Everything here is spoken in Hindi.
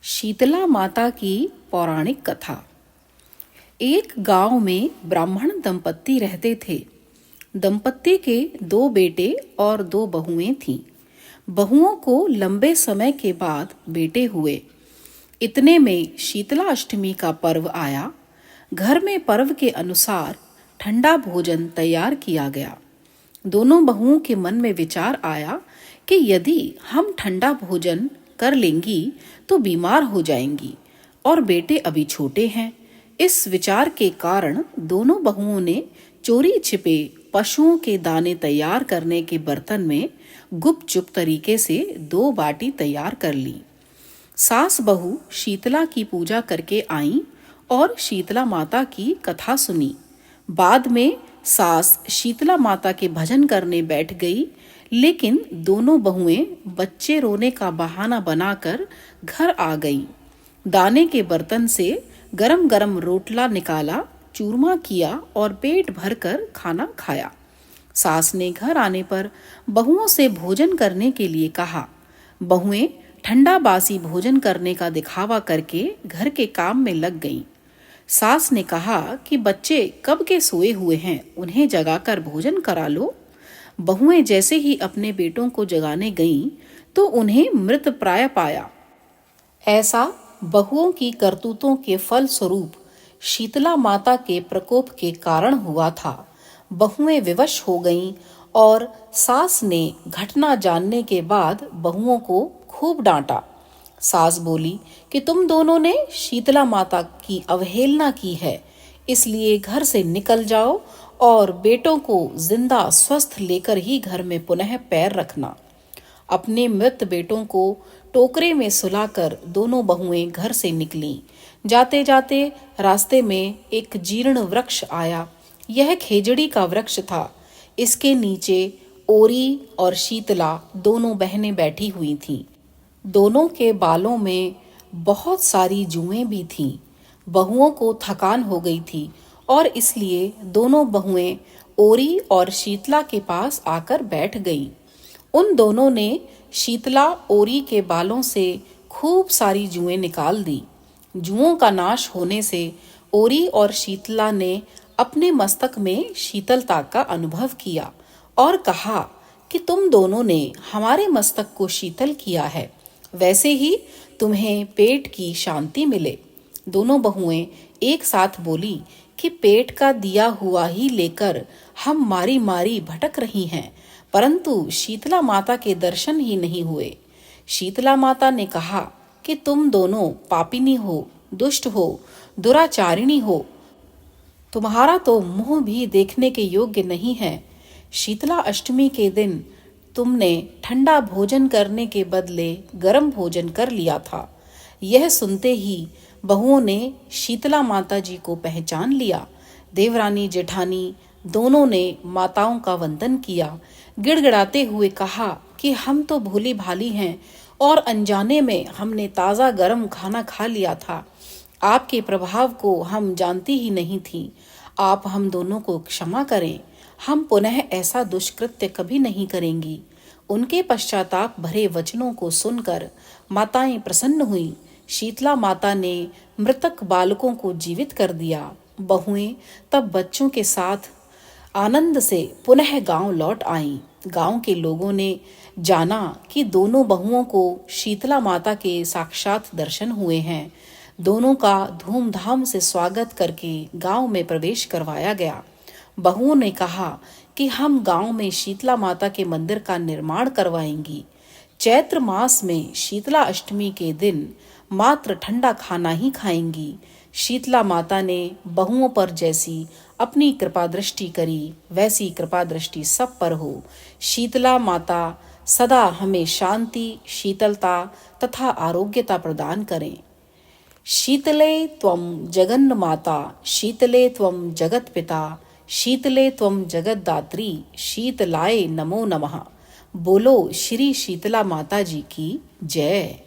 शीतला माता की पौराणिक कथा। एक गांव में ब्राह्मण दंपत्ति रहते थे। दंपत्ति के 2 बेटे और 2 बहुएं थीं। बहुओं को लंबे समय के बाद बेटे हुए। इतने में शीतला अष्टमी का पर्व आया। घर में पर्व के अनुसार ठंडा भोजन तैयार किया गया। दोनों बहुओं के मन में विचार आया कि यदि हम ठंडा भोजन कर लेंगी तो बीमार हो जाएंगी और बेटे अभी छोटे हैं। इस विचार के कारण दोनों बहुओं ने चोरी छिपे पशुओं के दाने तैयार करने के बर्तन में गुपचुप तरीके से 2 बाटी तैयार कर ली। सास बहू शीतला की पूजा करके आईं और शीतला माता की कथा सुनी। बाद में सास शीतला माता के भजन करने बैठ गई, लेकिन दोनों बहुएं बच्चे रोने का बहाना बनाकर घर आ गईं। दाने के बर्तन से गरम गरम रोटला निकाला, चूरमा किया और पेट भरकर खाना खाया। सास ने घर आने पर बहुओं से भोजन करने के लिए कहा। बहुएं ठंडा बासी भोजन करने का दिखावा करके घर के काम में लग गईं। सास ने कहा कि बच्चे कब के सोए हुए हैं, उन्हें जगाकर भोजन करा लो। बहुएं जैसे ही अपने बेटों को जगाने गईं तो उन्हें मृत प्राय पाया। ऐसा बहुओं की करतूतों के फल स्वरूप शीतला माता के प्रकोप के कारण हुआ था। बहुएं विवश हो गईं और सास ने घटना जानने के बाद बहुओं को खूब डांटा। सास बोली कि तुम दोनों ने शीतला माता की अवहेलना की है, इसलिए घर से निकल जाओ और बेटों को जिंदा स्वस्थ लेकर ही घर में पुनः पैर रखना। अपने मृत बेटों को टोकरे में सुलाकर दोनों बहुएं घर से निकलीं। जाते जाते रास्ते में एक जीर्ण वृक्ष आया। यह खेजड़ी का वृक्ष था। इसके नीचे ओरी और शीतला दोनों बहनें बैठी हुई थीं। दोनों के बालों में बहुत सारी जुएं भी थीं। बहुओं को थकान हो गई थी और इसलिए दोनों बहुएं ओरी और शीतला के पास आकर बैठ गईं। उन दोनों ने शीतला ओरी के बालों से खूब सारी जुएं निकाल दी। जुओं का नाश होने से ओरी और शीतला ने अपने मस्तक में शीतलता का अनुभव किया और कहा कि तुम दोनों ने हमारे मस्तक को शीतल किया है, वैसे ही तुम्हें पेट की शांति मिले। दोनों बहुएं एक साथ बोली कि पेट का दिया हुआ ही लेकर हम मारी मारी भटक रही हैं, परंतु शीतला माता के दर्शन ही नहीं हुए। शीतला माता ने कहा कि तुम दोनों पापिनी हो, दुष्ट हो, दुराचारिणी हो। तुम्हारा तो मुंह भी देखने के योग्य नहीं है। शीतला अष्टमी के दिन तुमने ठंडा भोजन करने के बदले गर्म भोजन कर लिया था। यह सुनते ही बहुओं ने शीतला माता जी को पहचान लिया। देवरानी जेठानी दोनों ने माताओं का वंदन किया। गिड़गिड़ाते हुए कहा कि हम तो भोली भाली हैं और अनजाने में हमने ताज़ा गर्म खाना खा लिया था। आपके प्रभाव को हम जानती ही नहीं थी। आप हम दोनों को क्षमा करें। हम पुनः ऐसा दुष्कृत्य कभी नहीं करेंगी। उनके पश्चाताप भरे वचनों को सुनकर माताएं प्रसन्न हुईं। शीतला माता ने मृतक बालकों को जीवित कर दिया। बहुएं तब बच्चों के साथ आनंद से पुनः गांव लौट आईं। गांव के लोगों ने जाना कि दोनों बहुओं को शीतला माता के साक्षात दर्शन हुए हैं। दोनों का धूमधाम से स्वागत करके गांव में प्रवेश करवाया गया। बहुओं ने कहा कि हम गांव में शीतला माता के मंदिर का निर्माण करवाएंगी। चैत्र मास में शीतला अष्टमी के दिन मात्र ठंडा खाना ही खाएंगी। शीतला माता ने बहुओं पर जैसी अपनी कृपा दृष्टि करी, वैसी कृपा दृष्टि सब पर हो। शीतला माता सदा हमें शांति, शीतलता तथा आरोग्यता प्रदान करें। शीतले त्वं जगन्माता, शीतले त्वं जगत्पिता, शीतले त्वं जगद्दात्री, शीतलाय नमो नमः। बोलो श्री शीतला माता जी की जय।